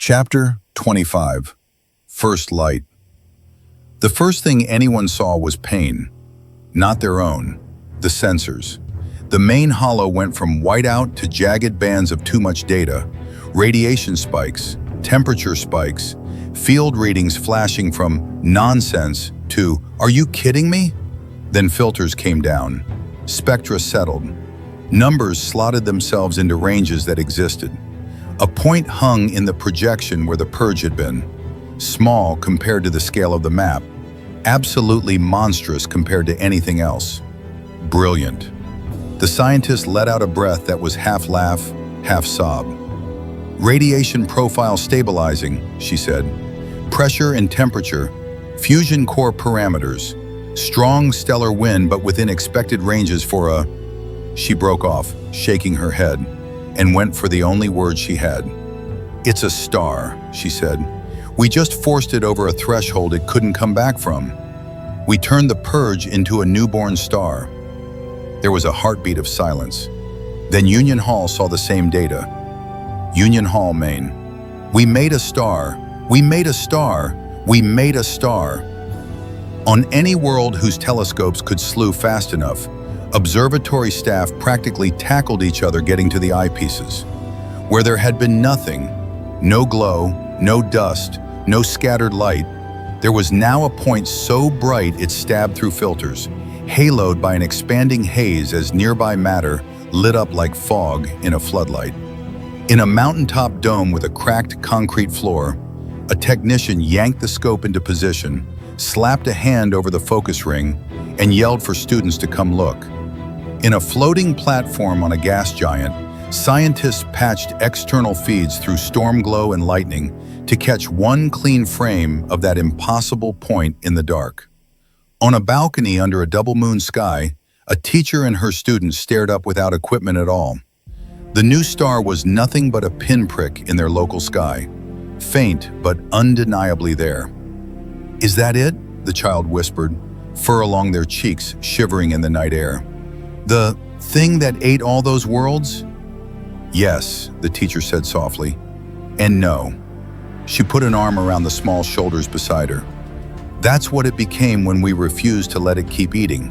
Chapter 25. First Light. The first thing anyone saw was pain. Not their own. The sensors. The main hollow went from whiteout to jagged bands of too much data, radiation spikes, temperature spikes, field readings flashing from nonsense to, "Are you kidding me?" Then filters came down. Spectra settled. Numbers slotted themselves into ranges that existed. A point hung in the projection where the purge had been. Small compared to the scale of the map. Absolutely monstrous compared to anything else. Brilliant. The scientist let out a breath that was half laugh, half sob. "Radiation profile stabilizing," she said. "Pressure and temperature, fusion core parameters, strong stellar wind but within expected ranges for a..." She broke off, shaking her head, and went for the only word she had. "It's a star," she said. "We just forced it over a threshold it couldn't come back from. We turned the purge into a newborn star." There was a heartbeat of silence. Then Union Hall saw the same data. Union Hall, Maine. "We made a star. We made a star. We made a star." On any world whose telescopes could slew fast enough, observatory staff practically tackled each other getting to the eyepieces. Where there had been nothing, no glow, no dust, no scattered light, there was now a point so bright it stabbed through filters, haloed by an expanding haze as nearby matter lit up like fog in a floodlight. In a mountaintop dome with a cracked concrete floor, a technician yanked the scope into position, slapped a hand over the focus ring, and yelled for students to come look. In a floating platform on a gas giant, scientists patched external feeds through storm glow and lightning to catch one clean frame of that impossible point in the dark. On a balcony under a double moon sky, a teacher and her students stared up without equipment at all. The new star was nothing but a pinprick in their local sky, faint but undeniably there. "Is that it?" the child whispered, fur along their cheeks shivering in the night air. "The thing that ate all those worlds?" "Yes," the teacher said softly. "And no." She put an arm around the small shoulders beside her. "That's what it became when we refused to let it keep eating."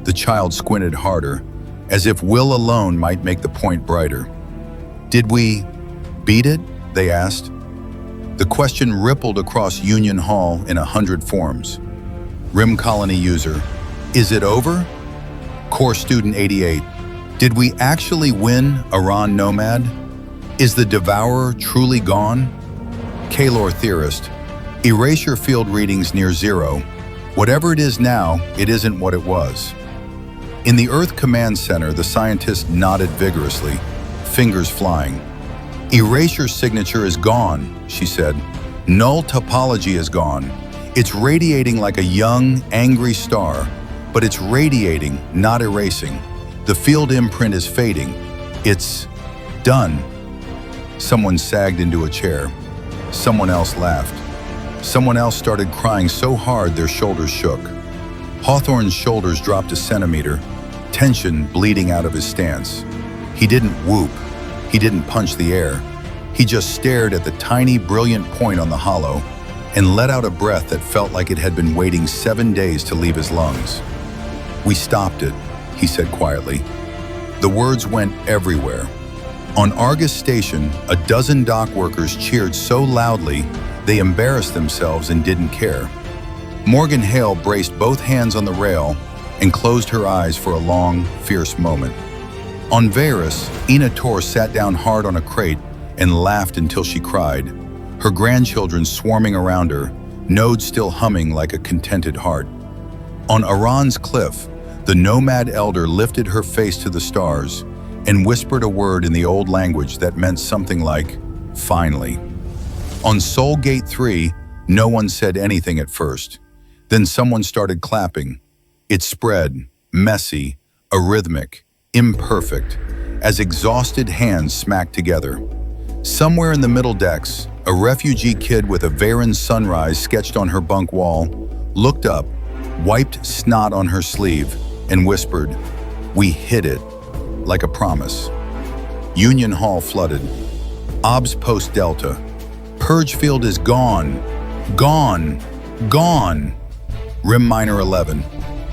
The child squinted harder, as if will alone might make the point brighter. "Did we beat it?" they asked. The question rippled across Union Hall in 100 forms. Rim Colony user: "Is it over?" Core Student 88: "Did we actually win Iran Nomad? Is the Devourer truly gone?" Kalor Theorist: "Erasure field readings near zero. Whatever it is now, it isn't what it was." In the Earth Command Center, the scientist nodded vigorously, fingers flying. "Erasure signature is gone," she said. "Null topology is gone. It's radiating like a young, angry star, but it's radiating, not erasing. The field imprint is fading. It's done." Someone sagged into a chair. Someone else laughed. Someone else started crying so hard their shoulders shook. Hawthorne's shoulders dropped a centimeter, tension bleeding out of his stance. He didn't whoop. He didn't punch the air. He just stared at the tiny, brilliant point on the hollow and let out a breath that felt like it had been waiting 7 days to leave his lungs. "We stopped it," he said quietly. The words went everywhere. On Argus Station, a dozen dock workers cheered so loudly they embarrassed themselves and didn't care. Morgan Hale braced both hands on the rail and closed her eyes for a long, fierce moment. On Varus, Ina Tor sat down hard on a crate and laughed until she cried, her grandchildren swarming around her, Node still humming like a contented heart. On Iran's cliff, the Nomad elder lifted her face to the stars and whispered a word in the old language that meant something like, "Finally." On Soul Gate 3, no one said anything at first. Then someone started clapping. It spread, messy, arrhythmic, imperfect, as exhausted hands smacked together. Somewhere in the middle decks, a refugee kid with a Varen sunrise sketched on her bunk wall looked up, wiped snot on her sleeve, and whispered, "We hit it," like a promise. Union Hall flooded. OBS Post Delta. purge field is gone. Gone. Gone. Rim Minor 11.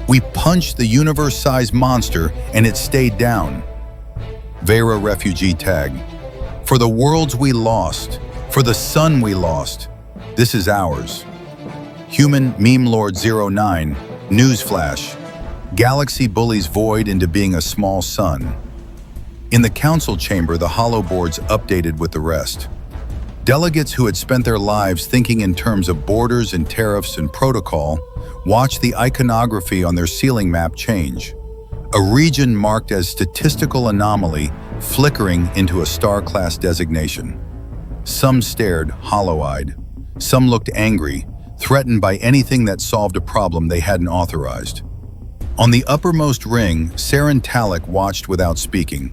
We punched the universe-sized monster and it stayed down. Vera refugee tag. For the worlds we lost, for the sun we lost, this is ours. Human Meme Lord 09. Newsflash. Galaxy bullies Void into being a small sun. In the council chamber, the hollow boards updated with the rest. Delegates who had spent their lives thinking in terms of borders and tariffs and protocol watched the iconography on their ceiling map change. A region marked as statistical anomaly flickering into a star-class designation. Some stared hollow-eyed. Some looked angry, threatened by anything that solved a problem they hadn't authorized. On the uppermost ring, Saren Talik watched without speaking.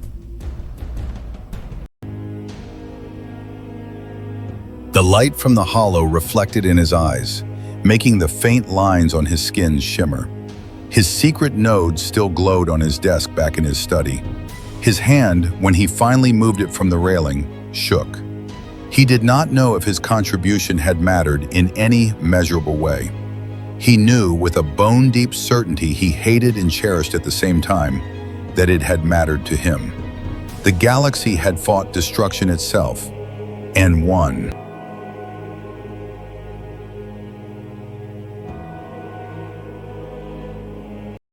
The light from the hollow reflected in his eyes, making the faint lines on his skin shimmer. His secret node still glowed on his desk back in his study. His hand, when he finally moved it from the railing, shook. He did not know if his contribution had mattered in any measurable way. He knew with a bone-deep certainty he hated and cherished at the same time that it had mattered to him. The galaxy had fought destruction itself, and won.